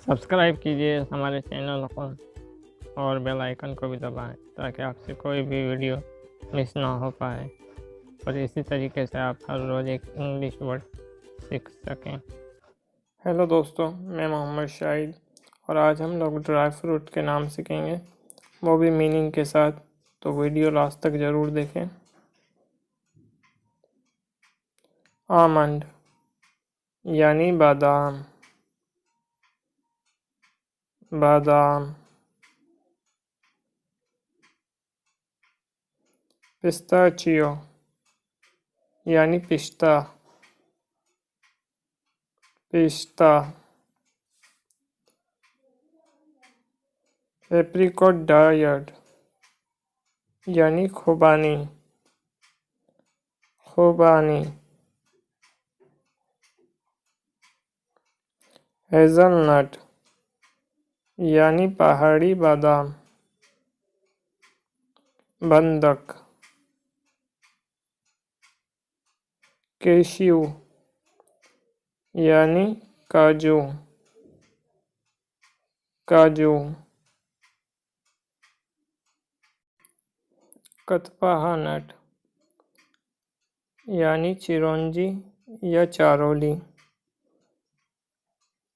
Subscribe कीजिए हमारे channel को और बेल आइकन को भी दबाएं ताकि आपसे कोई भी वीडियो मिस ना हो पाए और इसी तरीके से आप हर रोज़ एक इंग्लिश वर्ड सीख सकें। हेलो दोस्तों, मैं मोहम्मद शाहिद और आज हम लोग ड्राई फ्रूट के नाम सीखेंगे, वो भी मीनिंग के साथ। तो वीडियो लास्ट तक ज़रूर देखें। आमंड यानी बादाम, बादाम। पिस्ताचियो यानी पिस्ता, पिस्ता। एप्रिकॉट डायट यानी खुबानी, खुबानी। हेज़लनट यानी पहाड़ी बादाम, बंदक। कैश्यू यानी काजू, काजू। कथपाहनट यानी चिरौंजी या चारोली,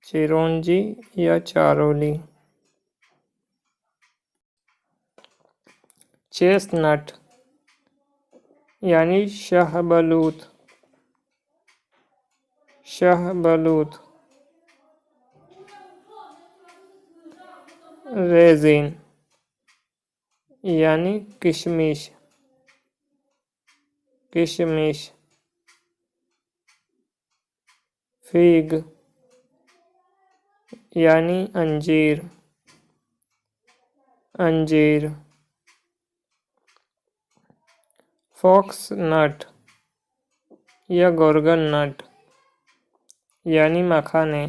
चिरौंजी या चारोली। चेस्टनट यानी शाहबलूत, शाहबलूत। रेजिन यानी किशमिश, किशमिश। फिग यानी अंजीर, अंजीर। फॉक्स नट या गोर्गन नट यानी मखाने,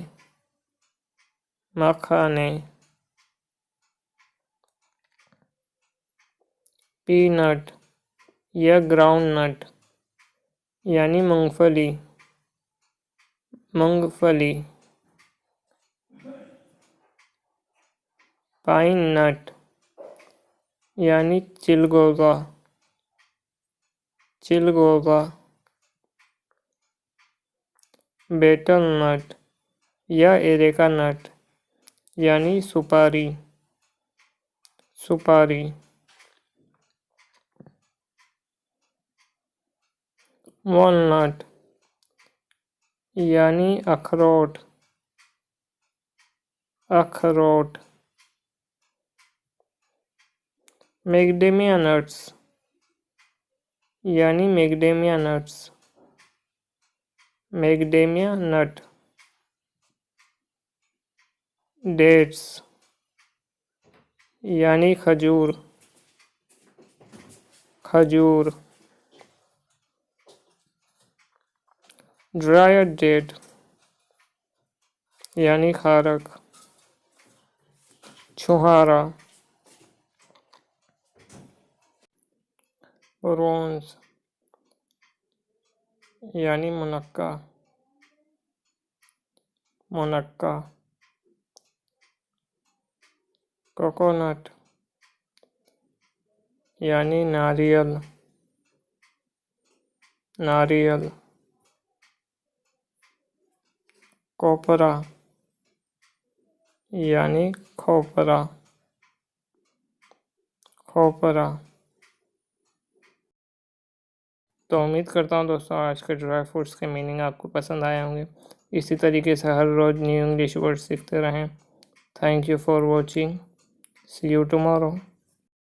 मखाने। पीनट या ग्राउंड नट यानी मूंगफली, मूंगफली। पाइन नट यानी चिलगोज़ा, चिलगोज़ा। बेटल नट या एरेका नट यानी सुपारी, सुपारी। वॉलनट यानी अखरोट, अखरोट। मैक्डेमिया नट्स यानी मैक्डेमिया नट्स, मैक्डेमिया नट। डेट्स यानी खजूर, खजूर। ड्राइड डेट यानी खारक, छुहारा। रोन्स यानी मुनक्का, मुनक्का। कोकोनट यानी नारियल, नारियल। कोपरा यानी खोपरा, खोपरा। तो उम्मीद करता हूँ दोस्तों आज के ड्राई फ्रूट्स के मीनिंग आपको पसंद आए होंगे। इसी तरीके से हर रोज़ न्यू इंग्लिश वर्ड सीखते रहें। Thank you for watching. See you tomorrow.